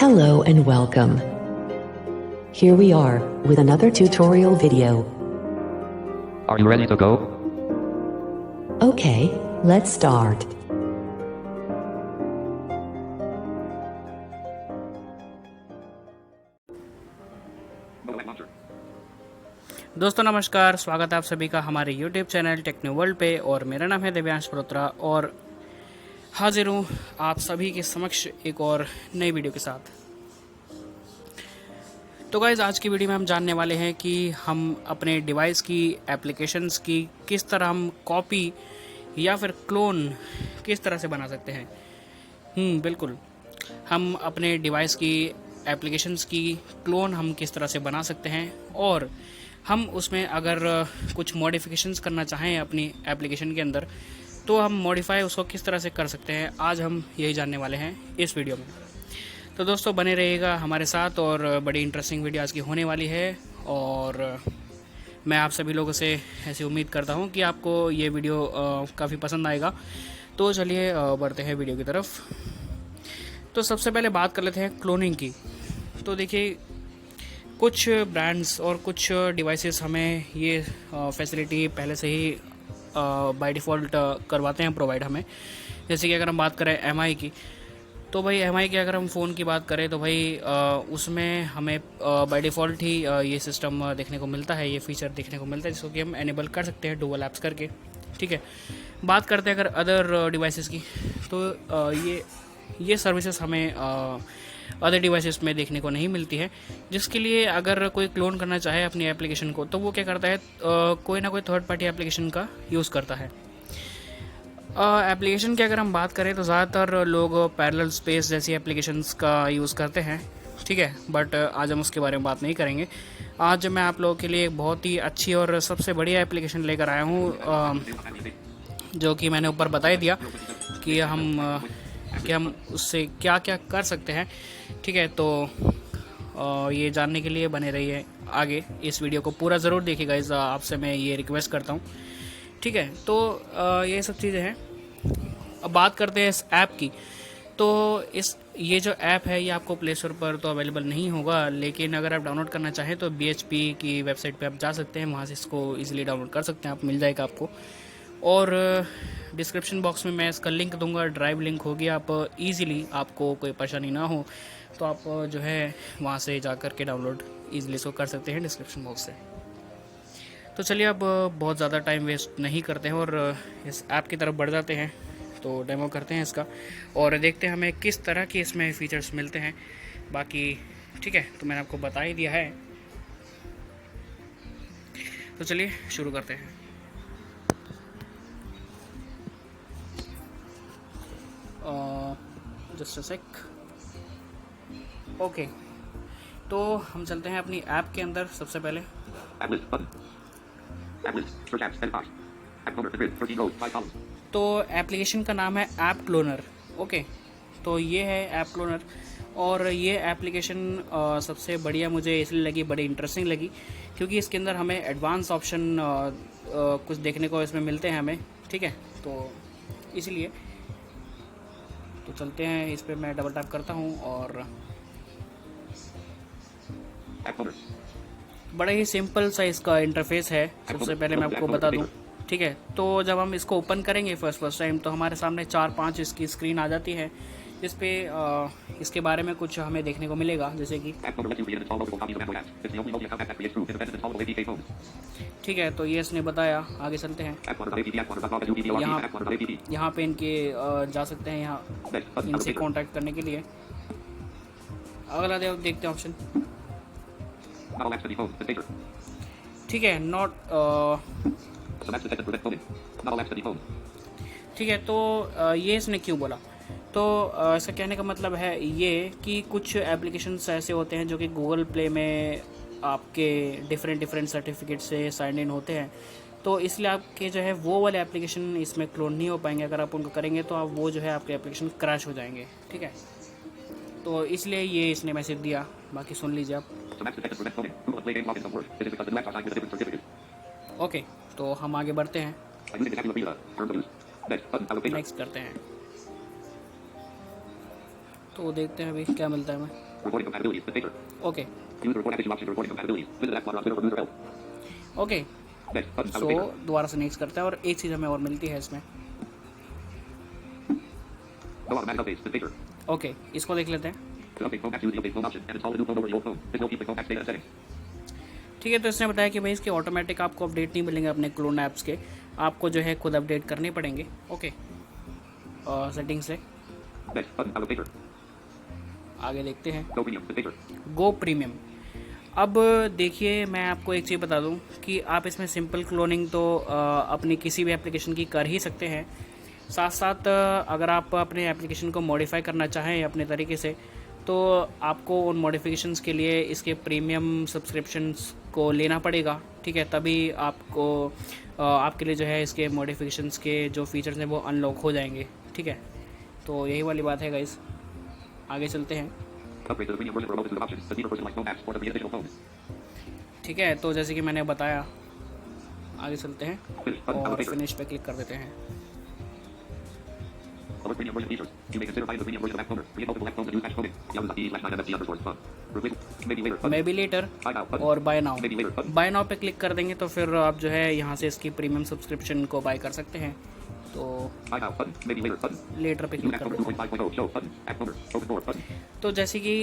Hello and welcome. Here we are with another tutorial video. Are you ready to go? Okay, let's start. दोस्तों नमस्कार, स्वागत है आप सभी का हमारे YouTube चैनल टेक्नो वर्ल्ड पे। और मेरा नाम है दिव्यांश मल्होत्रा और हाजिर हूँ आप सभी के समक्ष एक और नई वीडियो के साथ। तो गाइज़, आज की वीडियो में हम जानने वाले हैं कि हम अपने डिवाइस की एप्लीकेशंस की किस तरह हम कॉपी या फिर क्लोन किस तरह से बना सकते हैं। बिल्कुल, हम अपने डिवाइस की एप्लीकेशंस की क्लोन हम किस तरह से बना सकते हैं और हम उसमें अगर कुछ मॉडिफिकेशंस करना चाहें अपनी एप्लीकेशन के अंदर तो हम मॉडिफाई उसको किस तरह से कर सकते हैं। आज हम यही जानने वाले हैं इस वीडियो में। तो दोस्तों बने रहिएगा हमारे साथ और बड़ी इंटरेस्टिंग वीडियो आज की होने वाली है। और मैं आप सभी लोगों से ऐसी उम्मीद करता हूं कि आपको ये वीडियो काफ़ी पसंद आएगा। तो चलिए बढ़ते हैं वीडियो की तरफ। तो सबसे पहले बात कर लेते हैं क्लोनिंग की। तो देखिए, कुछ ब्रांड्स और कुछ डिवाइसेस हमें ये फैसिलिटी पहले से ही बाय डिफ़ॉल्ट करवाते हैं प्रोवाइड हमें। जैसे कि अगर हम बात करें MI की, तो भाई MI की अगर हम फ़ोन की बात करें तो भाई उसमें हमें बाय डिफ़ॉल्ट ही ये सिस्टम देखने को मिलता है, ये फीचर देखने को मिलता है जिसको कि हम एनेबल कर सकते हैं डुअल ऐप्स करके। ठीक है, बात करते हैं अगर अदर डिवाइसेस की, तो ये सर्विसेज हमें अदर डिवाइसेस में देखने को नहीं मिलती है। जिसके लिए अगर कोई क्लोन करना चाहे अपनी एप्लीकेशन को तो वो क्या करता है, कोई ना कोई थर्ड पार्टी एप्लीकेशन का यूज़ करता है। एप्लीकेशन की अगर हम बात करें तो ज़्यादातर लोग पैरेलल स्पेस जैसी एप्लीकेशंस का यूज़ करते हैं। ठीक है, बट आज हम उसके बारे में बात नहीं करेंगे। आज मैं आप लोगों के लिए एक बहुत ही अच्छी और सबसे बढ़िया एप्लीकेशन लेकर आया हूँ, जो कि मैंने ऊपर बता ही दिया कि हम उससे क्या क्या कर सकते हैं। ठीक है, तो ये जानने के लिए बने रहिए आगे, इस वीडियो को पूरा ज़रूर देखिएगा, इस आपसे मैं ये रिक्वेस्ट करता हूँ। ठीक है, तो ये सब चीज़ें हैं। अब बात करते हैं इस ऐप की। तो ये जो ऐप है ये आपको प्ले स्टोर पर तो अवेलेबल नहीं होगा, लेकिन अगर आप डाउनलोड करना चाहें तो BHP की वेबसाइट पे आप जा सकते हैं, वहाँ से इसको इजीली डाउनलोड कर सकते हैं, आप मिल जाएगा आपको। और डिस्क्रिप्शन बॉक्स में मैं इसका लिंक दूंगा, ड्राइव लिंक होगी। आप इजीली, आपको कोई परेशानी ना हो तो आप जो है वहाँ से जा कर के डाउनलोड ईजिली इसको कर सकते हैं डिस्क्रिप्शन बॉक्स से। तो चलिए, अब बहुत ज़्यादा टाइम वेस्ट नहीं करते हैं और इस ऐप की तरफ बढ़ जाते हैं। तो डेमो करते हैं इसका और देखते हैं हमें किस तरह के इसमें फ़ीचर्स मिलते हैं बाकी। ठीक है, तो मैंने आपको बता ही दिया है, तो चलिए शुरू करते हैं। Just a sec. ओके, तो हम चलते हैं अपनी ऐप के अंदर। सबसे पहले तो एप्लीकेशन का नाम है ऐप क्लोनर। ओके, तो ये है ऐप क्लोनर और ये एप्लीकेशन सबसे बढ़िया मुझे इसलिए लगी, बड़ी इंटरेस्टिंग लगी, क्योंकि इसके अंदर हमें एडवांस ऑप्शन कुछ देखने को इसमें मिलते हैं हमें। ठीक है, तो इसलिए तो चलते हैं इस पर। मैं डबल टैप करता हूँ और बड़ा ही सिंपल सा इसका इंटरफेस है। सबसे पहले मैं आपको बता दूँ। ठीक है, तो जब हम इसको ओपन करेंगे फर्स्ट टाइम तो हमारे सामने 4-5 इसकी स्क्रीन आ जाती है, जिस पे इसके बारे में कुछ हमें देखने को मिलेगा, जैसे कि ठीक है, तो ये इसने बताया। आगे चलते हैं। यहाँ पे इनके जा सकते हैं, यहाँ इनसे कांटेक्ट करने के लिए। अगला देखते हैं ऑप्शन। ठीक है, नॉट ठीक है, तो ये इसने क्यों बोला, तो इसका कहने का मतलब है ये कि कुछ एप्लीकेशंस ऐसे होते हैं जो कि गूगल प्ले में आपके डिफरेंट सर्टिफिकेट से साइन इन होते हैं, तो इसलिए आपके जो है वो वाले एप्लीकेशन इसमें क्लोन नहीं हो पाएंगे। अगर आप उनको करेंगे तो आप वो जो है आपके एप्लीकेशन क्रैश हो जाएंगे। ठीक है, तो इसलिए ये इसने मैसेज दिया, बाकी सुन लीजिए आप। ओके, तो हम आगे बढ़ते हैं, नेक्स्ट करते हैं। तो देखते हैं अभी क्या मिलता है हमें। Recording compatibilities. The picture. Okay Use the record application option for recording compatibilities. Visit App Model for user help. Okay. Next. Button. सो दोबारा से नेक्स्ट करते हैं और एक चीज़ हमें और मिलती है इसमें। No automatic updates. The picture. Okay, इसको देख लेते हैं। To update phone apps, use the update phone option and install the new phone over your old phone. This will keep the phone apps data settings. ठीक है, तो इसने बताया कि भाई इसके ऑटोमेटिक आपको अपडेट नहीं मिलेंगे अपने क्लोन ऐप्स के, आपको जो है खुद अपडेट करने पड़ेंगे। ओके, सेटिंग से Next. Button. Out of picture. आगे देखते हैं। Go premium. The picture. Go premium. अब देखिए, मैं आपको एक चीज़ बता दूं कि आप इसमें सिंपल क्लोनिंग तो अपनी किसी भी एप्लीकेशन की कर ही सकते हैं। साथ साथ अगर आप अपने एप्लीकेशन को मॉडिफाई करना चाहें अपने तरीके से, तो आपको उन मॉडिफिकेशंस के लिए इसके प्रीमियम सब्सक्रिप्शंस को लेना पड़ेगा। ठीक है, तभी आपको आपके लिए जो है इसके मॉडिफिकेशंस के जो फीचर्स हैं वो अनलॉक हो जाएंगे। ठीक है, तो यही वाली बात है गाइस। आगे चलते हैं। Upgrade to the premium version for a multitude of options. The deeper personalized phone apps for the free additional phones. ठीक है, तो जैसे कि मैंने बताया, आगे चलते हैं Finish. Button. Out of और picture. फिनिश पे क्लिक कर देते हैं। Other premium version features. You may consider buying the premium version of App Cloner. Create multiple App clones and use batch cloning. Yahoo.de/9MFG_fun. Replace. Maybe later. Button. Maybe later Buy now. Button. और buy now. Maybe later. Button. Buy now पे click कर देंगे तो फिर आप जो है यहाँ से इसकी प्रीमियम सब्सक्रिप्शन को बाय कर सकते हैं। तो Buy now. Button. Maybe later. Button. Later पे Use क्लिक App कर Cloner देते हैं। 2.5.0. Show. Button. App Cloner. Open door. Button. तो जैसे कि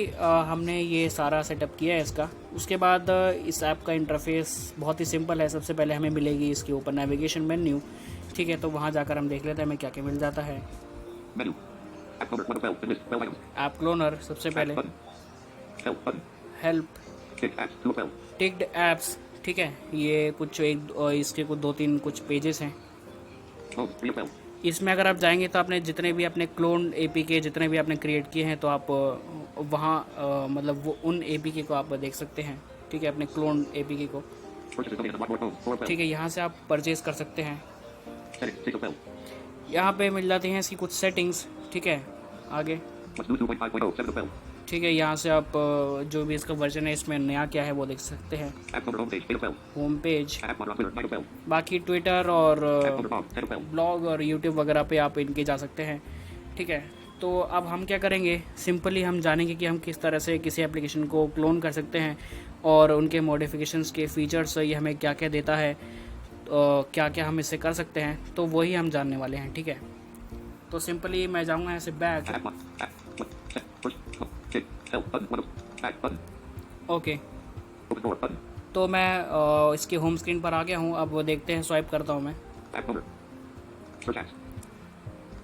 हमने ये सारा सेटअप किया है इसका, उसके बाद इस ऐप का इंटरफेस बहुत ही सिंपल है। सबसे पहले हमें मिलेगी इसके ऊपर नेविगेशन मेन्यू। ठीक है, तो वहाँ जाकर हम देख लेते हैं हमें क्या क्या मिल जाता है। Menu. App Cloner. 1 of 12. List. 12 items. App cloner सबसे पहले, Button. Help. Button. Help, Tick. Apps. 2 of 12. Ticked apps. ठीक है, ये कुछ इसके कुछ 2-3 कुछ पेजेस हैं। Home. 3 of 12. इसमें अगर आप जाएंगे तो आपने जितने भी अपने क्लोन एपीके जितने भी आपने क्रिएट किए हैं, तो आप वहाँ मतलब वो उन एपीके को आप देख सकते हैं। ठीक है, अपने क्लोन एपीके को। Purchases coming as a more phone. 4 of 12. ठीक है, यहाँ से आप परचेज कर सकते हैं। Settings. 6 of 12. यहाँ पे मिल जाती हैं इसकी कुछ सेटिंग्स। ठीक है, आगे What's new 2.5.0. 7 of 12. ठीक है, यहाँ से आप जो भी इसका वर्जन है इसमें नया क्या है वो देख सकते हैं। App Cloner homepage. 8 of 12. Home page, App Cloner on Twitter. 9 of 12. बाकी ट्विटर और App Cloner blog. 10 of 12. Blog और यूट्यूब वगैरह पे आप इनके जा सकते हैं। ठीक है, तो अब हम क्या करेंगे, सिंपली हम जानेंगे कि हम किस तरह से किसी एप्लीकेशन को क्लोन कर सकते हैं और उनके मॉडिफिकेशंस के फीचर्स ये हमें क्या क्या देता है, क्या क्या हम इससे कर सकते हैं, तो वही हम जानने वाले हैं। ठीक है, तो सिंपली मैं जाऊँगा ऐसे back. App Mod. App. What? Set. Push. Tick. Help. Button. 1 of. Back. Button. Okay, Open door. Button. तो मैं इसके होम स्क्रीन पर आ गया हूँ। अब वो देखते हैं, स्वाइप करता हूँ मैं। App Cloner. Search apps.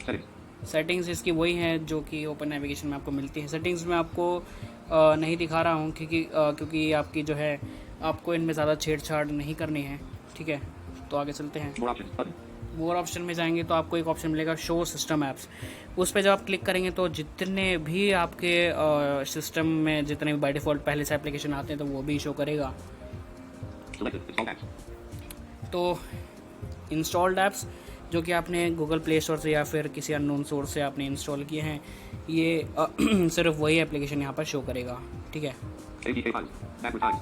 Settings. Settings इसकी वही हैं जो कि ओपन नेविगेशन में आपको मिलती है। सेटिंग्स में आपको नहीं दिखा रहा हूँ क्योंकि आपकी जो है आपको इनमें ज़्यादा छेड़छाड़ नहीं करनी है। ठीक है, तो आगे चलते हैं। More options. Button. मोर ऑप्शन में जाएंगे तो आपको एक ऑप्शन मिलेगा शो सिस्टम ऐप्स। उस पर जब आप क्लिक करेंगे तो जितने भी आपके सिस्टम में जितने भी बाय डिफ़ॉल्ट पहले से एप्लीकेशन आते हैं तो वो भी शो करेगा। Selected. Installed apps. तो इंस्टॉल्ड ऐप्स जो कि आपने गूगल प्ले स्टोर से या फिर किसी अननोन सोर्स से आपने इंस्टॉल किए हैं, ये सिर्फ वही एप्लीकेशन यहाँ पर शो करेगा। ठीक है, APK files. Backward times.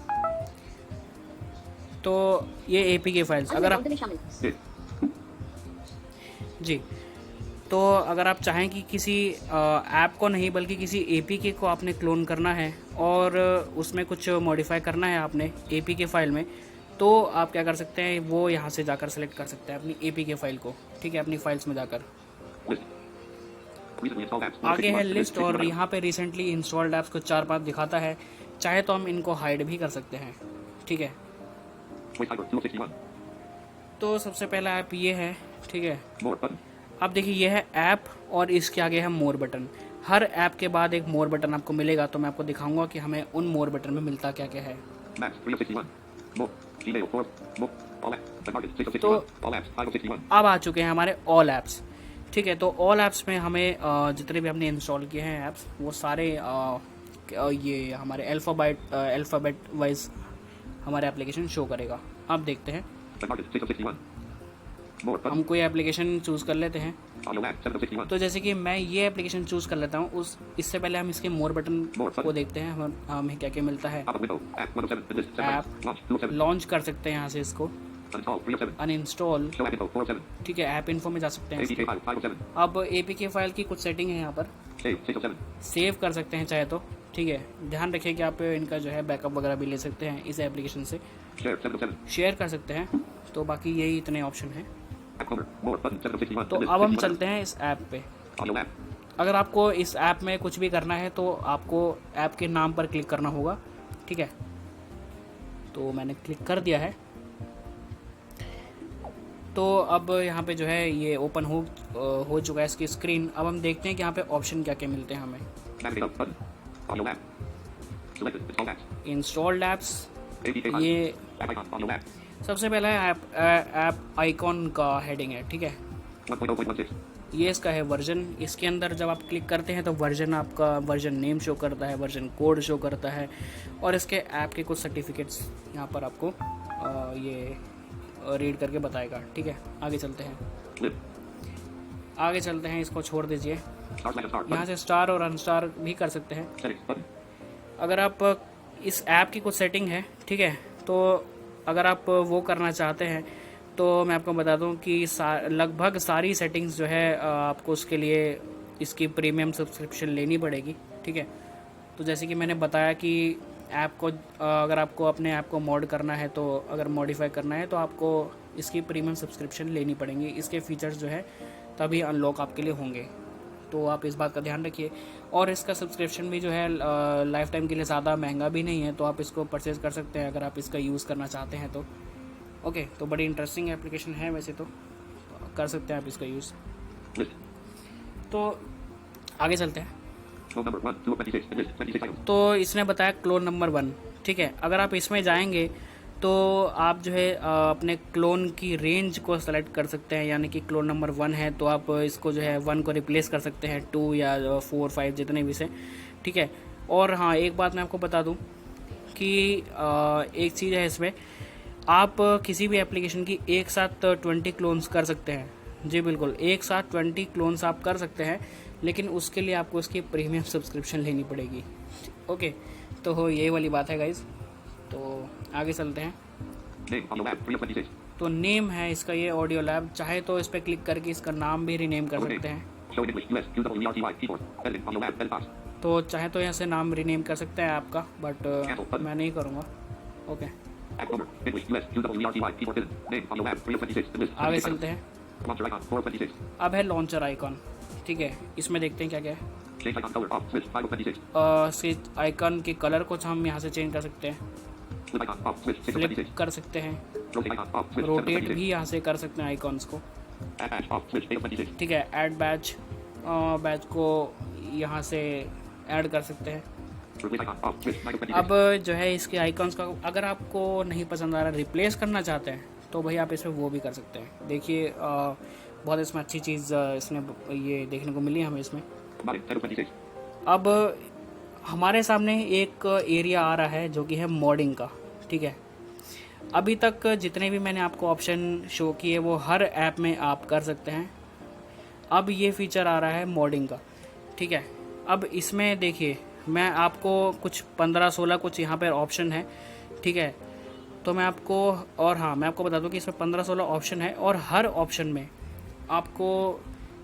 तो ये APK फाइल्स अगर आप Disk. जी, तो अगर आप चाहें कि किसी ऐप को नहीं बल्कि किसी APK को आपने क्लोन करना है और उसमें कुछ मॉडिफाई करना है आपने APK फाइल में, तो आप क्या कर सकते हैं, वो यहाँ से जाकर सेलेक्ट कर सकते हैं अपनी APK फाइल को। ठीक है, अपनी फाइल्स में जाकर List. Recently installed apps. आगे है 161. लिस्ट और 61. यहाँ पे रिसेंटली इंस्टॉल्ड ऐप्स को 4-5 दिखाता है। चाहे तो हम इनको हाइड भी कर सकते हैं। ठीक है, Voice Hyper. 2 of 61. तो सबसे पहला ऐप ये है। ठीक है, More. Button. अब देखिए ये है ऐप और इसके आगे है मोर बटन। हर ऐप के बाद एक मोर बटन आपको मिलेगा, तो मैं आपको दिखाऊंगा कि हमें उन मोर बटन में मिलता क्या क्या है। Maps. 3 of 61. More. Gmail. 4. More. All apps. The market. 6 of 61. तो All apps. 5 of 61. अब आ चुके हैं हमारे ऑल ऐप्स। ठीक है, तो ऑल ऐप्स में हमें जितने भी हमने इंस्टॉल किए हैं ऐप्स वो सारे ये हमारे अल्फ़ाबेट वाइज हमारे एप्लीकेशन शो करेगा। अब देखते हैं, The market. 6 of 61. More. Button. हम कोई एप्लीकेशन चूज़ कर लेते हैं। Audio app. 7 of 61. तो जैसे कि मैं ये एप्लीकेशन चूज़ कर लेता हूँ, इससे पहले हम इसके मोर बटन को देखते हैं हमें क्या क्या मिलता है। Pop up window. App. 1 of 7. The list. 7 App. items. Launch. 2 of 7. Launch कर सकते हैं यहाँ से इसको, Uninstall. 3 of 7. Uninstall. Show app info. 4 of 7. ठीक है, ऐप इन्फो में जा सकते हैं APK इसके। file. 5 of 7. अब APK फाइल की कुछ सेटिंग है यहाँ पर, Save. 6 of 7. सेव कर सकते हैं चाहे तो। ठीक है, ध्यान रखिए कि आप इनका जो है बैकअप वगैरह भी ले सकते हैं इस एप्लीकेशन से, Share 707. शेयर कर सकते हैं। तो बाकी यही इतने ऑप्शन हैं। App Owner. More button 761. तो अब हम चलते हैं इस ऐप पे। Audio app. अगर आपको इस ऐप में कुछ भी करना है तो आपको ऐप के नाम पर क्लिक करना होगा, ठीक है। तो मैंने क्लिक कर दिया है। तो अब यहाँ पे जो है ये ओपन हो चुका है इसकी स्क्रीन। अब हम देखते हैं कि यहाँ पे ऑप्शन क्या क्या मिलते हैं हमें। Navigate up button. Audio app. Selected. Install apps. Installed apps, APK file. ये App icon. Audio app. सबसे पहला है ऐप आइकॉन का हेडिंग है, ठीक है। 1.0.16. ये इसका है वर्जन। इसके अंदर जब आप क्लिक करते हैं तो वर्जन आपका वर्जन नेम शो करता है, वर्जन कोड शो करता है, और इसके ऐप के कुछ सर्टिफिकेट्स यहाँ पर आपको ये रीड करके बताएगा, ठीक है। आगे चलते हैं, Lib. आगे चलते हैं, इसको छोड़ दीजिए। Star slash star. यहाँ से स्टार और अनस्टार भी कर सकते हैं। Settings button. अगर आप इस ऐप की कुछ सेटिंग है, ठीक है, तो अगर आप वो करना चाहते हैं तो मैं आपको बता दूं कि लगभग सारी सेटिंग्स जो है आपको उसके लिए इसकी प्रीमियम सब्सक्रिप्शन लेनी पड़ेगी, ठीक है। तो जैसे कि मैंने बताया कि ऐप को अगर आपको अपने ऐप को मॉड करना है, तो अगर मॉडिफाई करना है तो आपको इसकी प्रीमियम सब्सक्रिप्शन लेनी पड़ेगी। इसके फीचर्स जो है तभी अनलॉक आपके लिए होंगे, तो आप इस बात का ध्यान रखिए। और इसका सब्सक्रिप्शन भी जो है लाइफ टाइम के लिए ज़्यादा महंगा भी नहीं है, तो आप इसको परचेज़ कर सकते हैं अगर आप इसका यूज़ करना चाहते हैं तो। ओके, तो बड़ी इंटरेस्टिंग एप्लीकेशन है वैसे तो कर सकते हैं आप इसका यूज़। List. तो आगे चलते हैं। Clone number 1, 2 of 26. List. 26 items. तो इसने बताया क्लोन नंबर 1, ठीक है। अगर आप इसमें जाएंगे तो आप जो है अपने क्लोन की रेंज को सेलेक्ट कर सकते हैं, यानी कि क्लोन नंबर 1 है तो आप इसको जो है 1 को रिप्लेस कर सकते हैं 2 या 4 5 जितने भी से, ठीक है। और हाँ, एक बात मैं आपको बता दूं कि एक चीज़ है इसमें, आप किसी भी एप्लीकेशन की एक साथ 20 क्लोन्स कर सकते हैं। जी बिल्कुल, एक साथ 20 क्लोन्स आप कर सकते हैं, लेकिन उसके लिए आपको इसकी प्रीमियम सब्सक्रिप्शन लेनी पड़ेगी। ओके, तो ये वाली बात है गाइज। तो आगे चलते हैं। Name. Audio app. 3 of 26. तो नेम है इसका ये ऑडियो लैब। चाहे तो इस पर क्लिक करके इसका नाम भी रीनेम कर सकते हैं। Show in English. US. QWERTY. Keyboard. Editing. Audio app. Edit box. तो चाहे तो यहाँ से नाम रीनेम कर सकते हैं आपका, बट मैं नहीं करूँगा। Okay, App Owner. English. US. QWERTY. Keyboard. Edit. Name. Audio app. 3 of 26. List. आगे 26 चलते items. हैं। Launcher icon. 4 of 26. अब है लॉन्चर आइकॉन, ठीक है। इसमें देखते हैं क्या क्या है। Change icon color. Off. Switch. 5 of 26. Switch icon के कलर को हम यहाँ से चेंज कर सकते हैं, Flip icon. Off. Switch. 6 of flip 26. कर सकते हैं, Rotate icon. Off. Switch. 7 of rotate 26. भी यहाँ से कर सकते हैं आइकॉन्स को, Add badge. Off. Switch. 8 of 26. ठीक है। ऐड बैच, बैच को यहाँ से ऐड कर सकते हैं। Replace icon. Off. Switch. 9 of 26. अब जो है इसके आइकॉन्स का अगर आपको नहीं पसंद आ रहा, रिप्लेस करना चाहते हैं, तो भाई आप इसमें वो भी कर सकते हैं। देखिए बहुत इसमें अच्छी चीज़ इसने ये देखने को मिली हमें इसमें। Body. 10 of 26. अब हमारे सामने एक एरिया आ रहा है जो कि है मॉडिंग का, ठीक है। अभी तक जितने भी मैंने आपको ऑप्शन शो किए वो हर ऐप में आप कर सकते हैं। अब ये फीचर आ रहा है मॉडिंग का, ठीक है। अब इसमें देखिए, मैं आपको कुछ 15-16 कुछ यहाँ पर ऑप्शन है, ठीक है। तो मैं आपको, और हाँ, मैं आपको बता दूँ कि इसमें 15-16 ऑप्शन है, और हर ऑप्शन में आपको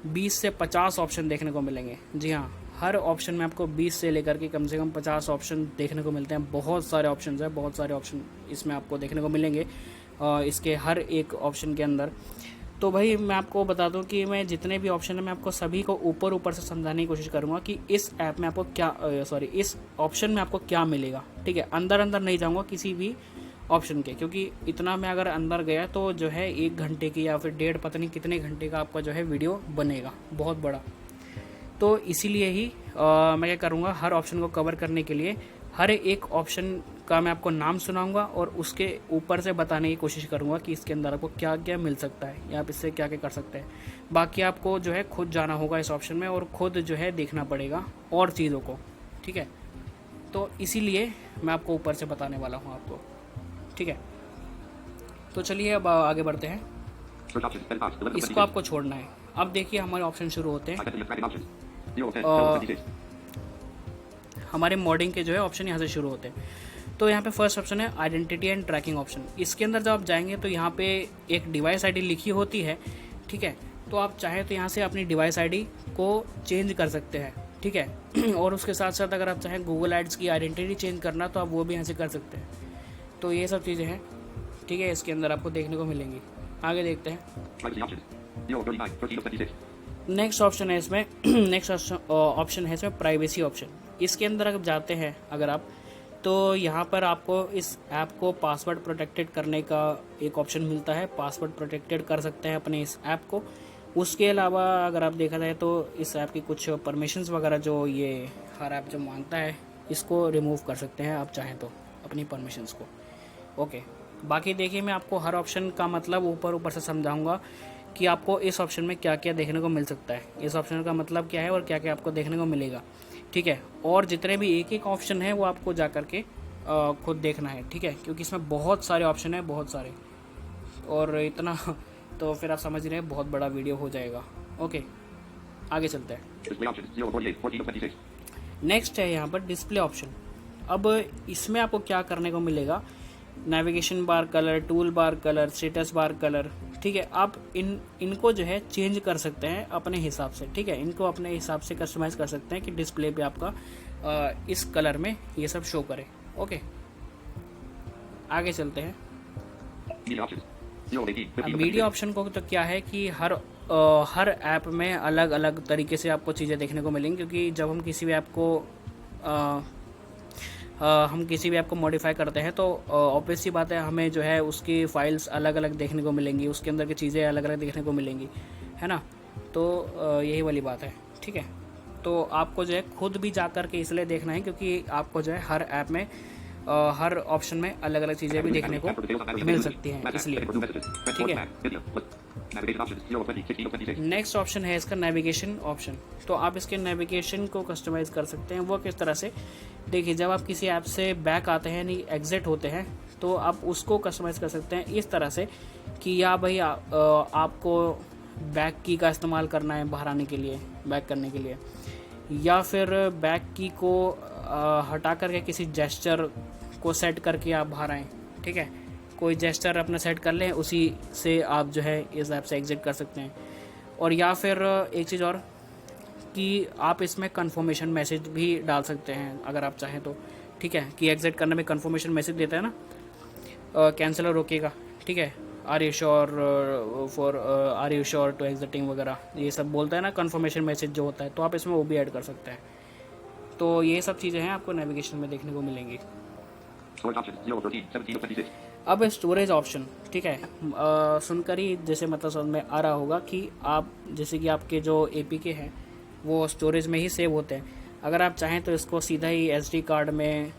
20 से 50 ऑप्शन देखने को मिलेंगे। जी हाँ, हर ऑप्शन में आपको 20 से लेकर के कम से कम 50 ऑप्शन देखने को मिलते हैं। बहुत सारे ऑप्शन हैं, बहुत सारे ऑप्शन इसमें आपको देखने को मिलेंगे इसके हर एक ऑप्शन के अंदर। तो भाई मैं आपको बता दूं कि मैं जितने भी ऑप्शन है मैं आपको सभी को ऊपर ऊपर से समझाने की कोशिश करूंगा कि इस ऐप में आपको क्या इस ऑप्शन में आपको क्या मिलेगा, ठीक है। अंदर अंदर नहीं जाऊँगा किसी भी ऑप्शन के, क्योंकि इतना मैं अगर अंदर गया तो जो है 1 घंटे की या फिर 1.5 पता नहीं कितने घंटे का आपका जो है वीडियो बनेगा, बहुत बड़ा। तो इसीलिए ही मैं क्या करूँगा, हर ऑप्शन को कवर करने के लिए हर एक ऑप्शन का मैं आपको नाम सुनाऊंगा और उसके ऊपर से बताने की कोशिश करूँगा कि इसके अंदर आपको क्या क्या मिल सकता है या आप इससे क्या क्या कर सकते हैं। बाकी आपको जो है खुद जाना होगा इस ऑप्शन में और ख़ुद जो है देखना पड़ेगा और चीज़ों को, ठीक है। तो इसीलिए मैं आपको ऊपर से बताने वाला हूँ आपको, ठीक है। तो चलिए अब आगे बढ़ते हैं। Search options. Edit box. 11 of इसको 26. आपको छोड़ना है। अब देखिए हमारे ऑप्शन शुरू होते हैं। Identity tracking options. 0 of 10. 10 of 26. हमारे मॉडिंग के जो है ऑप्शन यहाँ से शुरू होते हैं। तो यहाँ पे फर्स्ट ऑप्शन है आइडेंटिटी एंड ट्रैकिंग ऑप्शन। इसके अंदर जब आप जाएंगे तो यहाँ पे एक डिवाइस आईडी लिखी होती है, ठीक है। तो आप चाहे तो यहाँ से अपनी डिवाइस आईडी को चेंज कर सकते हैं, ठीक है। और उसके साथ साथ अगर आप चाहें गूगल एड्स की आइडेंटिटी चेंज करना तो आप वो भी यहाँ से कर सकते हैं। तो ये सब चीज़ें हैं, ठीक है, इसके अंदर आपको देखने को मिलेंगी। आगे देखते हैं। Privacy options. 039, 13 of 26. Next option है इसमें नेक्स्ट ऑप्शन है इसमें प्राइवेसी ऑप्शन। इसके अंदर अगर जाते हैं अगर आप, तो यहाँ पर आपको इस ऐप को पासवर्ड प्रोटेक्टेड करने का एक ऑप्शन मिलता है। पासवर्ड प्रोटेक्टेड कर सकते हैं अपने इस ऐप को। उसके अलावा अगर आप देखा जाए तो इस ऐप की कुछ परमिशंस वगैरह जो ये हर ऐप जो मांगता है, इसको रिमूव कर सकते हैं आप चाहें तो अपनी परमिशंस को। ओके, बाकी देखिए मैं आपको हर ऑप्शन का मतलब ऊपर ऊपर से समझाऊंगा कि आपको इस ऑप्शन में क्या क्या देखने को मिल सकता है, इस ऑप्शन का मतलब क्या है और क्या क्या आपको देखने को मिलेगा, ठीक है। और जितने भी एक एक ऑप्शन है वो आपको जा कर के खुद देखना है, ठीक है, क्योंकि इसमें बहुत सारे ऑप्शन है, बहुत सारे, और इतना तो फिर आप समझ रहे हैं बहुत बड़ा वीडियो हो जाएगा। ओके, आगे चलते हैं। Display options. 048, 14 of 26. नेक्स्ट है यहाँ पर डिस्प्ले ऑप्शन। अब इसमें आपको क्या करने को मिलेगा, navigation bar colour, tool bar colour, status bar colour, ठीक है। आप इनको जो है चेंज कर सकते हैं अपने हिसाब से, ठीक है। इनको अपने हिसाब से कस्टमाइज कर सकते हैं कि डिस्प्ले पे आपका इस कलर में ये सब शो करे। ओके, आगे चलते हैं। Media options. 018, 15 अब of मीडिया 26. ऑप्शन को तो क्या है कि हर ऐप में अलग अलग तरीके से आपको चीज़ें देखने को मिलेंगी, क्योंकि जब हम किसी भी ऐप को मॉडिफाई करते हैं तो ऑब्वियस सी बात है हमें जो है उसकी फाइल्स अलग अलग देखने को मिलेंगी, उसके अंदर की चीज़ें अलग अलग देखने को मिलेंगी, है ना। तो यही वाली बात है, ठीक है। तो आपको जो है खुद भी जा कर के इसलिए देखना है क्योंकि आपको जो है हर ऐप में हर ऑप्शन में अलग अलग चीज़ें भी देखने को मिल सकती हैं, इसलिए, ठीक है। Navigation options. 020, 16 of 26. Next option है इसका नेविगेशन ऑप्शन। तो आप इसके नेविगेशन को कस्टमाइज कर सकते हैं। वो किस तरह से, देखिए जब आप किसी ऐप से बैक आते हैं यानी एग्जिट होते हैं तो आप उसको कस्टमाइज कर सकते हैं इस तरह से कि या भाई आपको बैक की का इस्तेमाल करना है बाहर आने के लिए, बैक करने के लिए, या फिर बैक की को हटा करके किसी जेस्चर को सेट करके आप बाहर आएँ, ठीक है। कोई जेस्चर अपना सेट कर लें, उसी से आप जो है इस ऐप से एग्जिट कर सकते हैं। और या फिर एक चीज़ और कि आप इसमें कन्फर्मेशन मैसेज भी डाल सकते हैं अगर आप चाहें तो, ठीक है, कि एग्जिट करने में कन्फर्मेशन मैसेज देता है ना, कैंसिलर रोकेगा, ठीक है, are you sure to exiting वगैरह ये सब बोलता है ना, कन्फर्मेशन मैसेज जो होता है, तो आप इसमें वो भी ऐड कर सकते हैं। तो ये सब चीज़ें हैं आपको नेविगेशन में देखने को मिलेंगी। Storage options. 013, 17 of 26. अब स्टोरेज ऑप्शन, ठीक है, सुनकर ही जैसे मतलब समझ में आ रहा होगा कि आप जैसे कि आपके जो APK हैं वो स्टोरेज में ही सेव होते हैं। अगर आप चाहें तो इसको सीधा ही SD कार्ड में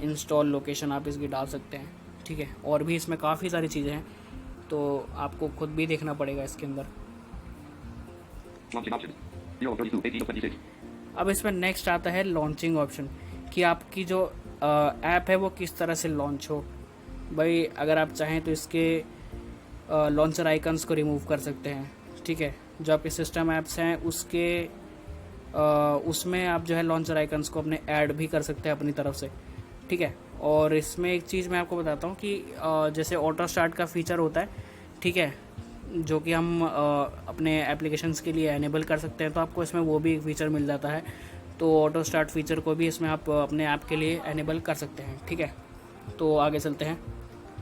इंस्टॉल लोकेशन आप इसकी डाल सकते हैं, ठीक है। और भी इसमें काफ़ी सारी चीज़ें हैं, तो आपको खुद भी देखना पड़ेगा इसके अंदर। Launching options. 032, 18 of 26. अब इसमें नेक्स्ट आता है लॉन्चिंग ऑप्शन, कि आपकी जो ऐप है वो किस तरह से लॉन्च हो। भाई अगर आप चाहें तो इसके लॉन्चर आइकन्स को रिमूव कर सकते हैं, ठीक है। जो आपके सिस्टम ऐप्स हैं उसमें आप जो है लॉन्चर आइकन्स को अपने ऐड भी कर सकते हैं अपनी तरफ से, ठीक है। और इसमें एक चीज़ मैं आपको बताता हूँ कि जैसे ऑटो स्टार्ट का फीचर होता है, ठीक है, जो कि हम अपने एप्लीकेशंस के लिए एनेबल कर सकते हैं, तो आपको इसमें वो भी एक फ़ीचर मिल जाता है। तो ऑटो स्टार्ट फीचर को भी इसमें आप अपने ऐप के लिए एनेबल कर सकते हैं, ठीक है। तो आगे चलते हैं।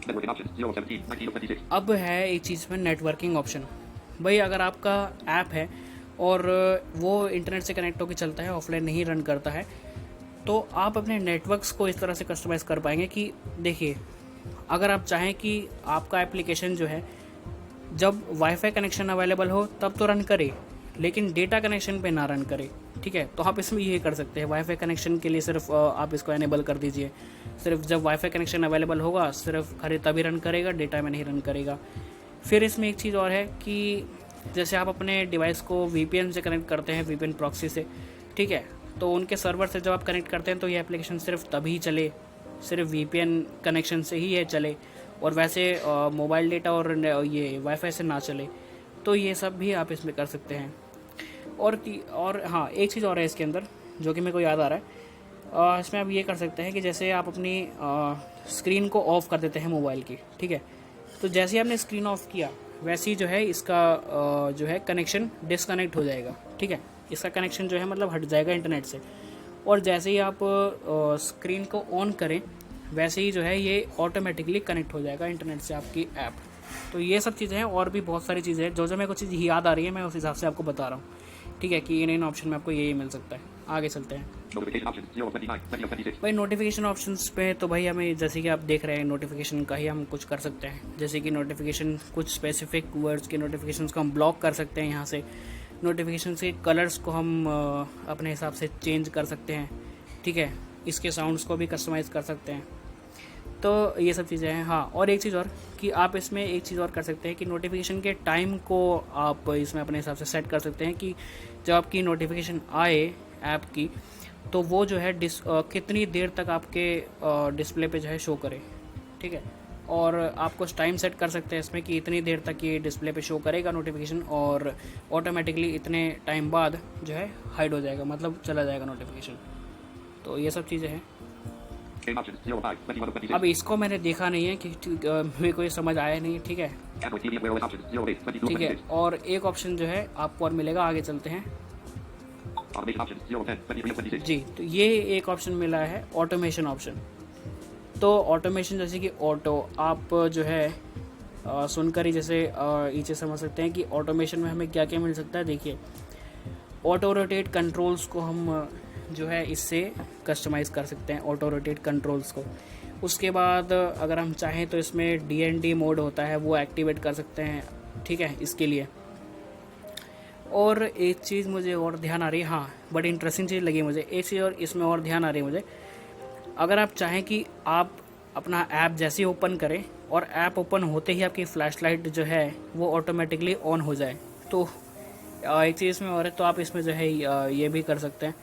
Networking options. 017, 19 of 26. अब है एक चीज़ में नेटवर्किंग ऑप्शन। भाई अगर आपका ऐप है और वो इंटरनेट से कनेक्ट होकर चलता है, ऑफलाइन नहीं रन करता है, तो आप अपने नेटवर्क्स को इस तरह से कस्टमाइज़ कर पाएंगे कि देखिए अगर आप चाहें कि आपका एप्लीकेशन जो है जब वाईफाई कनेक्शन अवेलेबल हो तब तो रन करे, लेकिन डेटा कनेक्शन पे ना रन करे, ठीक है। तो आप इसमें ये कर सकते हैं, वाईफाई कनेक्शन के लिए सिर्फ आप इसको एनेबल कर दीजिए। सिर्फ जब वाईफाई कनेक्शन अवेलेबल होगा सिर्फ खाली तभी रन करेगा, डेटा में नहीं रन करेगा। फिर इसमें एक चीज़ और है कि जैसे आप अपने डिवाइस को VPN से कनेक्ट करते हैं, VPN प्रॉक्सी से, ठीक है, तो उनके सर्वर से जब आप कनेक्ट करते हैं तो ये एप्लीकेशन सिर्फ तभी चले, सिर्फ VPN कनेक्शन से ही ये चले, और वैसे मोबाइल डेटा और ये वाईफाई से ना चले। तो ये सब भी आप इसमें कर सकते हैं। और हाँ, एक चीज़ और है इसके अंदर जो कि मेरे को याद आ रहा है, इसमें आप ये कर सकते हैं कि जैसे आप अपनी स्क्रीन को ऑफ़ कर देते हैं मोबाइल की, ठीक है, तो जैसे ही आपने स्क्रीन ऑफ किया वैसे ही जो है इसका जो है कनेक्शन डिसकनेक्ट हो जाएगा, ठीक है। इसका कनेक्शन जो है मतलब हट जाएगा इंटरनेट से। और जैसे ही आप स्क्रीन को ऑन करें वैसे ही जो है ये ऑटोमेटिकली कनेक्ट हो जाएगा इंटरनेट से आपकी ऐप। तो ये सब चीज़ें हैं, और भी बहुत सारी चीज़ें हैं जो मेरे को चीज़ याद आ रही है मैं उस हिसाब से आपको बता रहा हूँ, ठीक है, कि इन ऑप्शन में आपको ये मिल सकता है। आगे चलते हैं Notification options 0 of 29, 20 of 26. भाई। नोटिफिकेशन ऑप्शंस पे तो भाई हमें जैसे कि आप देख रहे हैं नोटिफिकेशन का ही हम कुछ कर सकते हैं। जैसे कि नोटिफिकेशन कुछ स्पेसिफिक वर्ड्स के नोटिफिकेशंस को हम ब्लॉक कर सकते हैं यहाँ से। नोटिफिकेशन के कलर्स को हम अपने हिसाब से चेंज कर सकते हैं, ठीक है। इसके साउंड्स को भी कस्टमाइज़ कर सकते हैं। तो ये सब चीज़ें हैं। हाँ, और एक चीज़ और कि आप इसमें एक चीज़ और कर सकते हैं कि नोटिफिकेशन के टाइम को आप इसमें अपने हिसाब से सेट कर सकते हैं कि जब आपकी नोटिफिकेशन आए ऐप की तो वो जो है कितनी देर तक आपके डिस्प्ले पे जो है शो करे, ठीक है। और आप कुछ टाइम सेट कर सकते हैं इसमें कि इतनी देर तक ये डिस्प्ले पे शो करेगा नोटिफिकेशन और ऑटोमेटिकली इतने टाइम बाद जो है हाइड हो जाएगा, मतलब चला जाएगा नोटिफिकेशन। तो ये सब चीज़ें हैं। Game options 0 of 5, 21 of 26. अब इसको मैंने देखा नहीं है कि मेरे को ये समझ आया नहीं है, ठीक है, Android TV and wireless options 0 of 8, 22 of ठीक है। 26. और एक ऑप्शन जो है आपको और मिलेगा, आगे चलते हैं Automation options 0 of 10, 23 of 26. जी। तो ये एक ऑप्शन मिला है ऑटोमेशन ऑप्शन। तो ऑटोमेशन जैसे कि ऑटो आप जो है सुनकर ही जैसे ये चीज़ समझ सकते हैं कि ऑटोमेशन में हमें क्या क्या मिल सकता है। देखिए, ऑटो रोटेट कंट्रोल्स को हम जो है इससे कस्टमाइज़ कर सकते हैं, ऑटो रोटेट कंट्रोल्स को। उसके बाद अगर हम चाहें तो इसमें DND मोड होता है वो एक्टिवेट कर सकते हैं, ठीक है, इसके लिए। और एक चीज़ मुझे और ध्यान आ रही है, हाँ, बड़ी इंटरेस्टिंग चीज़ लगी मुझे, एक चीज़ और इसमें और ध्यान आ रही है मुझे। अगर आप चाहें कि आप अपना ऐप जैसे ही ओपन करें और ऐप ओपन होते ही आपकी फ्लैशलाइट जो है वो ऑटोमेटिकली ऑन हो जाए, तो एक चीज़ इसमें और है, तो आप इसमें जो है ये भी कर सकते हैं,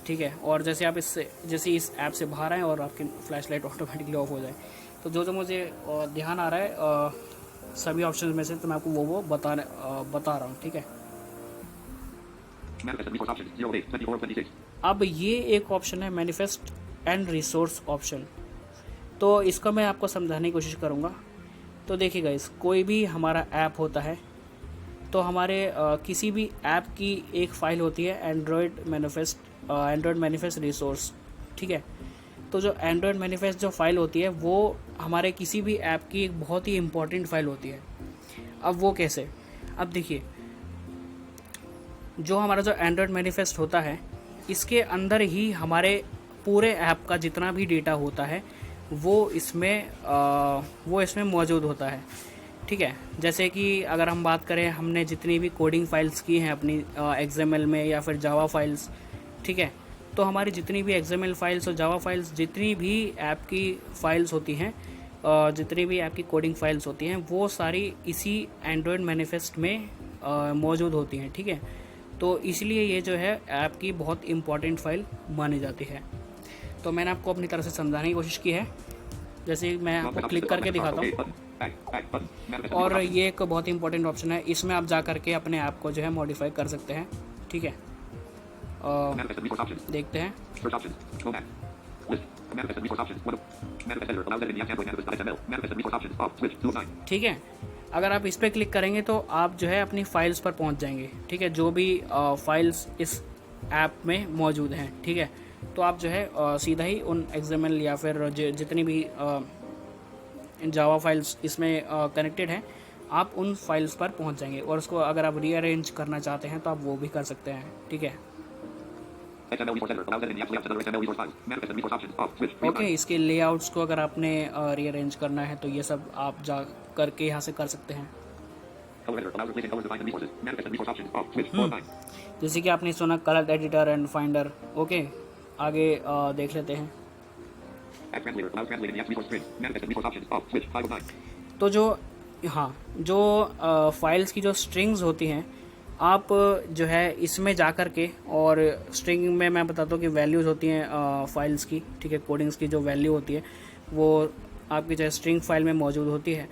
ठीक है। और जैसे आप जैसे इस ऐप से बाहर आएँ और आपकी फ्लैशलाइट ऑटोमेटिकली ऑफ हो जाए। तो जो मुझे ध्यान आ रहा है सभी ऑप्शन में से, तो मैं आपको वो बता रहा हूँ, ठीक है। Manifest and resource options 0 of 8, 24 of 26. अब ये एक ऑप्शन है मैनिफेस्ट एंड रिसोर्स ऑप्शन। तो इसको मैं आपको समझाने की कोशिश करूँगा। तो देखिए गाइस, कोई भी हमारा ऐप होता है तो हमारे किसी भी ऐप की एक फ़ाइल होती है एंड्रॉयड मैनिफेस्ट रिसोर्स, ठीक है। तो जो एंड्रॉयड मैनिफेस्ट जो फाइल होती है वो हमारे किसी भी ऐप की एक बहुत ही इम्पॉर्टेंट फाइल होती है। अब वो कैसे, अब देखिए, जो हमारा जो एंड्रॉयड मैनिफेस्ट होता है इसके अंदर ही हमारे पूरे ऐप का जितना भी डेटा होता है वो इसमें मौजूद होता है, ठीक है। जैसे कि अगर हम बात करें, हमने जितनी भी कोडिंग फाइल्स की हैं अपनी XML में या फिर जावा फाइल्स, ठीक है, तो हमारी जितनी भी XML फाइल्स और जावा फाइल्स, जितनी भी ऐप की फाइल्स होती हैं, जितनी भी ऐप की कोडिंग फाइल्स होती हैं, वो सारी इसी एंड्रॉयड मैनिफेस्ट में मौजूद होती हैं, ठीक है। तो इसलिए ये जो है ऐप की बहुत इम्पॉर्टेंट फाइल मानी जाती है। तो मैंने आपको अपनी तरफ से समझाने की कोशिश की है, जैसे मैं आपको क्लिक करके दिखाता हूँ। और ये एक बहुत ही इंपॉर्टेंट ऑप्शन है, इसमें आप जा करके अपने ऐप को जो है मॉडिफाई कर सकते हैं, ठीक है। देखते हैं, ठीक है। अगर आप इस पर क्लिक करेंगे तो आप जो है अपनी फाइल्स पर पहुंच जाएंगे, ठीक है, जो भी फाइल्स इस ऐप में मौजूद हैं, ठीक है। तो आप जो है सीधा ही उन XML या फिर जितनी भी जावा फाइल्स इसमें कनेक्टेड हैं, आप उन फाइल्स पर पहुंच जाएंगे। और उसको अगर आप रीअरेंज करना चाहते हैं तो आप वो भी कर सकते हैं, ठीक है। ओके, इसके लेआउट्स को अगर आपने रीअरेंज करना है तो ये सब आप जा करके यहाँ से कर सकते हैं। जैसे कि आपने सुना colour editor and finder. Okay, आगे देख लेते हैं। तो जो फाइल्स की जो स्ट्रिंग्स होती हैं, आप जो है इसमें जा कर के, और स्ट्रिंग में मैं बताता हूँ कि वैल्यूज़ होती हैं फाइल्स की, ठीक है, कोडिंग्स की जो वैल्यू होती है वो आपकी जो है स्ट्रिंग फाइल में मौजूद होती है,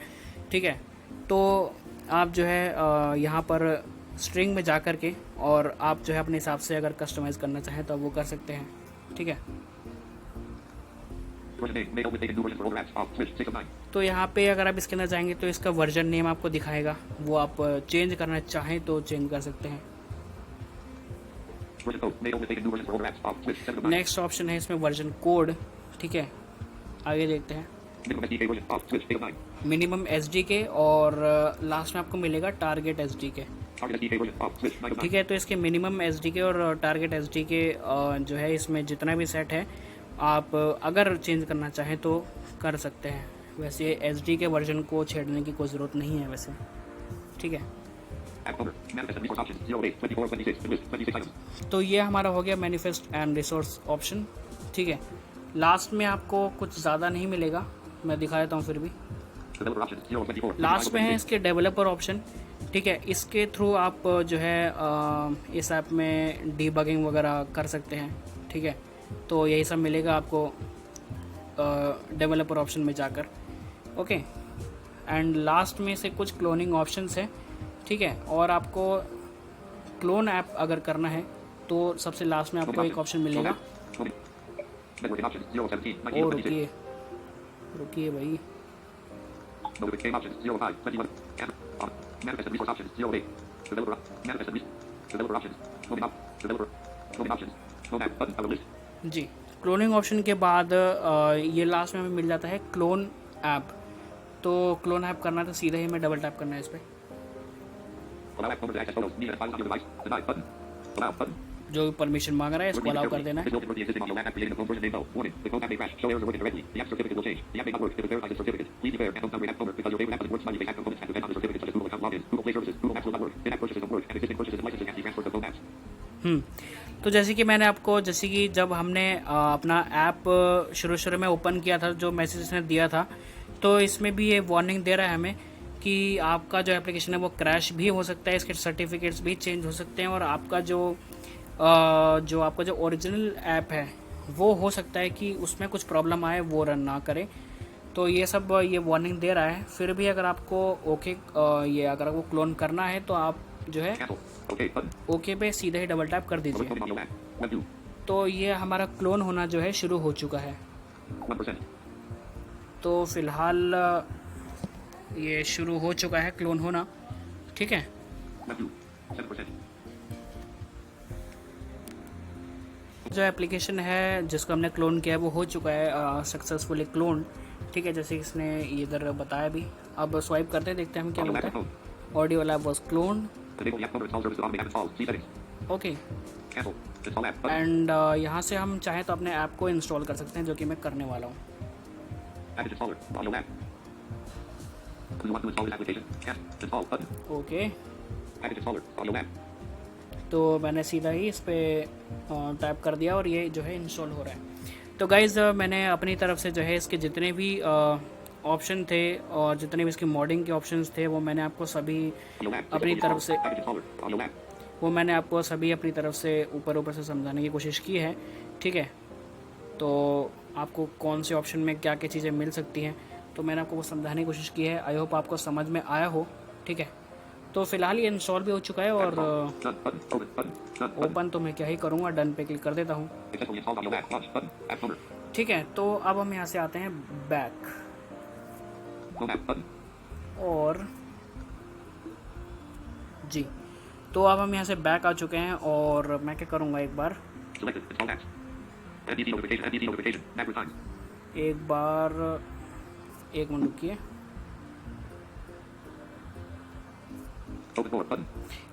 ठीक है। तो आप जो है यहाँ पर स्ट्रिंग में जा कर के और आप जो है अपने हिसाब से अगर कस्टमाइज़ करना चाहें तो आप वो कर सकते हैं, ठीक है। तो यहाँ पे अगर आप इसके अंदर जाएंगे तो इसका वर्जन नेम आपको दिखाएगा, वो आप चेंज करना चाहें तो चेंज कर सकते हैं। Version code. May only take new versions for older apps. Off. Switch. 7 of 9. Next option है इसमें वर्जन कोड, ठीक है। आगे देखते हैं Minimum SDK version. Off. Switch. 8 of 9. Minimum SDK और लास्ट में आपको मिलेगा target SDK, Target SDK version. Off. Switch. 9 of 9. ठीक है। तो इसके मिनिमम एसडीके और टारगेट एसडीके जो है इसमें जितना भी सेट है आप अगर चेंज करना चाहें तो कर सकते हैं। वैसे एसडीके वर्जन को छेड़ने की कोई ज़रूरत नहीं है वैसे, ठीक है। App owner. Manifest and resource options. 08. 24. 26. And list. 26 items. तो ये हमारा हो गया मैनिफेस्ट एंड रिसोर्स ऑप्शन, ठीक है। लास्ट में आपको कुछ ज़्यादा नहीं मिलेगा, मैं दिखा देता हूँ फिर भी। Developer options. 0. 24. लास्ट में है इसके डेवलपर ऑप्शन, ठीक है। इसके थ्रू आप जो है इस ऐप में डीबगिंग वगैरह कर सकते हैं, ठीक है। तो यही सब मिलेगा आपको डेवलपर ऑप्शन में जाकर, ओके। एंड लास्ट में से कुछ क्लोनिंग ऑप्शंस है, ठीक है। और आपको क्लोन ऐप अगर करना है तो सबसे लास्ट में आपको एक ऑप्शन मिलेगा। Cloning. Networking options. 0. 17. 19. ओ 26. रुकिए भाई, Notification options. 05. 21. And on. Manifest and resource options. 08. Developer. Manifest and developer options. Cloning up. Developer. Cloning options. Clone app. Button. Our list. जी। क्लोनिंग ऑप्शन के बाद ये लास्ट में हमें मिल जाता है क्लोन ऐप। तो क्लोन ऐप करना है तो सीधा ही हमें डबल टैप करना है इस पर। Allow app owner to access photos, media, and files on your device. Deny button. Allow button. जो भी परमिशन मांग रहा है इसको अलाउ कर देना है। This will convert the existing audio app creating a clone version name. Warning. The clone app may crash. Show errors or working directly. The app certificate will change. The app may not work if it verifies its certificate. Please be fair and don't downgrade app owner because your favorite app doesn't work. Smiley face app components have depend on the certificate such as Google account login, Google Play services, Google Maps will not work. In-app purchases don't work, and existing purchases and licensing have to be transferred to clone apps. तो जैसे कि मैंने आपको, जैसे कि जब हमने अपना ऐप शुरू में ओपन किया था, जो मैसेज इसने दिया था, तो इसमें भी ये वार्निंग दे रहा है हमें कि आपका जो एप्लीकेशन है वो क्रैश भी हो सकता है, इसके सर्टिफिकेट्स भी चेंज हो सकते हैं, और आपका जो ओरिजिनल ऐप है वो हो सकता है कि उसमें कुछ प्रॉब्लम आए, वो रन ना करे। तो ये सब ये वार्निंग दे रहा है। फिर भी अगर आपको ये अगर आपको क्लोन करना है तो आप जो है Cancel. Okay button. ओके पे सीधे ही डबल टैप कर Clone दीजिए। audio app. Web view. तो ये हमारा क्लोन होना जो है शुरू हो चुका है। 1%. तो फिलहाल ये शुरू हो चुका है क्लोन होना, ठीक है। Web view. 7%. जो एप्लीकेशन है जिसको हमने क्लोन किया है वो हो चुका है सक्सेसफुली क्लोन, ठीक है। जैसे इसने इधर बताया भी। अब स्वाइप करते हैं, देखते हैं हम क्या Audio मिलता app है। clone. Audio lab was clone, Enable the app owner install services on the app installed. See settings. Okay. Cancel. Install app button. And यहाँ से हम चाहें तो अपने ऐप को इंस्टॉल कर सकते हैं, जो कि मैं करने वाला हूँ। Package installer. Audio app. Do you want to install this application? Yes. Install button. Okay, Package installer. Audio app. तो मैंने सीधा ही इस पर टैप कर दिया और ये जो है इंस्टॉल हो रहा है। तो गाइज़ मैंने अपनी तरफ से जो है इसके जितने भी ऑप्शन थे और जितने भी इसके मॉडिंग के ऑप्शंस थे वो मैंने आपको सभी Audio app. अपनी तरफ से Package installer. Audio app. अपनी तरफ से ऊपर से समझाने की कोशिश की है, ठीक है। तो आपको कौन से ऑप्शन में क्या क्या चीज़ें मिल सकती हैं, तो मैंने आपको वो समझाने की कोशिश की है। आई होप आपको समझ में आया हो, ठीक है। तो फिलहाल ये इंस्टॉल भी हो चुका है और Done button. Open button. Done button. Open तो मैं क्या ही करूँगा, डन पे क्लिक कर देता हूँ, Successfully installed audio app. Launch button. App owner. ठीक है। तो अब हम यहाँ से आते हैं बैक, Clone app button. और जी, तो अब हम यहाँ से बैक आ चुके हैं और मैं क्या करूँगा, एक बार Selected. Install apps. NDT notification. NDT notification. Macro times. एक मिनट रुकिए। Open door button.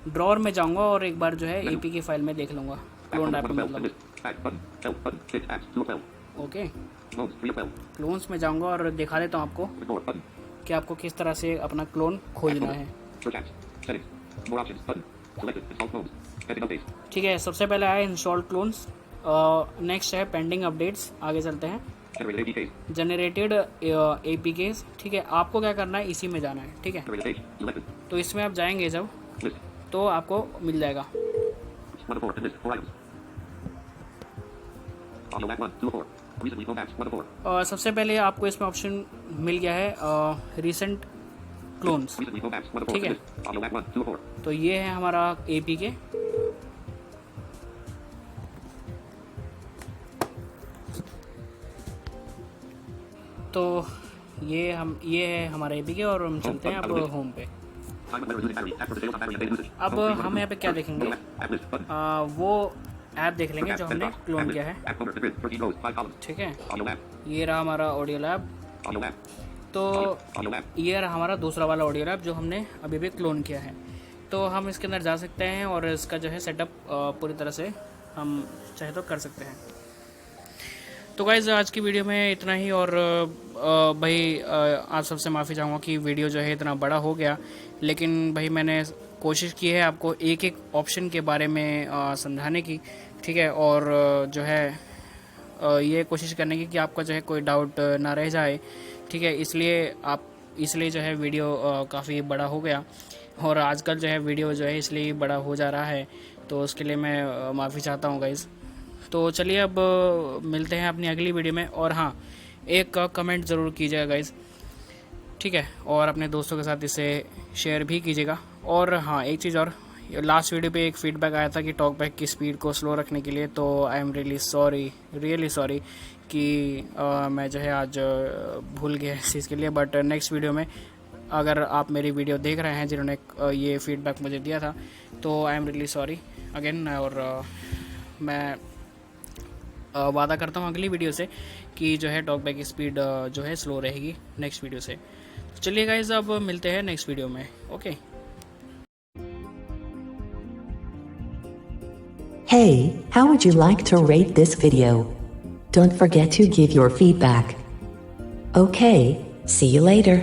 ड्रॉअर में जाऊँगा और एक बार जो है एपी की फाइल में देख लूँगा, App क्लोन owner. ऐप 1 में of 12. मतलब, List. Back button. Help button. Fit apps. 2 of 12. Okay. Clones. 3 of 12. Clones में जाऊँगा और दिखा देता हूँ आपको Open door button. कि आपको किस तरह से अपना क्लोन खोजना है, Search apps. Settings. More options button. Selected. Install clones. Pending updates. ठीक है। सबसे पहले आया इंस्टॉल क्लोन्स, नेक्स्ट है पेंडिंग अपडेट्स। आगे चलते हैं, Generated APKs. जनरेटेड एपीकेस, ठीक है। आपको क्या करना है, इसी में जाना है, ठीक है। Generated page. Selected. तो इसमें आप जाएंगे जब, List. तो आपको मिल जाएगा। 1 of 4. List. 4 items. Audio app 1. 2 of 4. Recently cloned apps. 1 of 4. सबसे पहले आपको इसमें ऑप्शन मिल गया है recent clones, Recently cloned apps. 1 of 4. ठीक है। List. Audio app 1. 2 of 4. तो ये है हमारा एपीके। तो ये है हमारा एपीके और हम चलते हैं अब होम पे। Time of letter using battery. App for sales on battery and data usage. अब हम यहाँ पे क्या देखेंगे, App list button. वो ऐप देख लेंगे जो हमने क्लोन किया है। App Cloner, the grid, 13 rows, 5 columns. ठीक है, Audio lab, ये रहा हमारा ऑडियो लैब। audio lab, तो audio lab. ये रहा हमारा दूसरा वाला ऑडियो लैब जो हमने अभी भी क्लोन किया है। तो हम इसके अंदर जा सकते हैं और इसका जो है सेटअप पूरी तरह से हम चाहे तो कर सकते हैं। तो गाइज़ आज की वीडियो में इतना ही। और भाई आप सबसे माफ़ी चाहूँगा कि वीडियो जो है इतना बड़ा हो गया, लेकिन भाई मैंने कोशिश की है आपको एक एक ऑप्शन के बारे में समझाने की, ठीक है। और जो है ये कोशिश करने की कि आपका जो है कोई डाउट ना रह जाए, ठीक है। इसलिए जो है वीडियो काफ़ी बड़ा हो गया। और आजकल जो है वीडियो जो है इसलिए बड़ा हो जा रहा है, तो उसके लिए मैं माफ़ी चाहता हूँ गाइज़। तो चलिए अब मिलते हैं अपनी अगली वीडियो में। और हाँ, एक कमेंट ज़रूर कीजिएगा गाइज़, ठीक है। और अपने दोस्तों के साथ इसे शेयर भी कीजिएगा। और हाँ, एक चीज़ और, लास्ट वीडियो पे एक फीडबैक आया था कि टॉकबैक की स्पीड को स्लो रखने के लिए। तो आई एम रियली सॉरी कि मैं जो है आज भूल गया इस चीज़ के लिए। बट नेक्स्ट वीडियो में अगर आप मेरी वीडियो देख रहे हैं जिन्होंने ये फीडबैक मुझे दिया था, तो I am really sorry again. और मैं वादा करता हूँ अगली वीडियो से कि जो है टॉकबैक की स्पीड जो है स्लो रहेगी नेक्स्ट वीडियो से। चलिए गाइज अब मिलते हैं नेक्स्ट वीडियो में। Okay. Hey, how would you like to rate this video? Don't forget to give your feedback. Okay, see you later.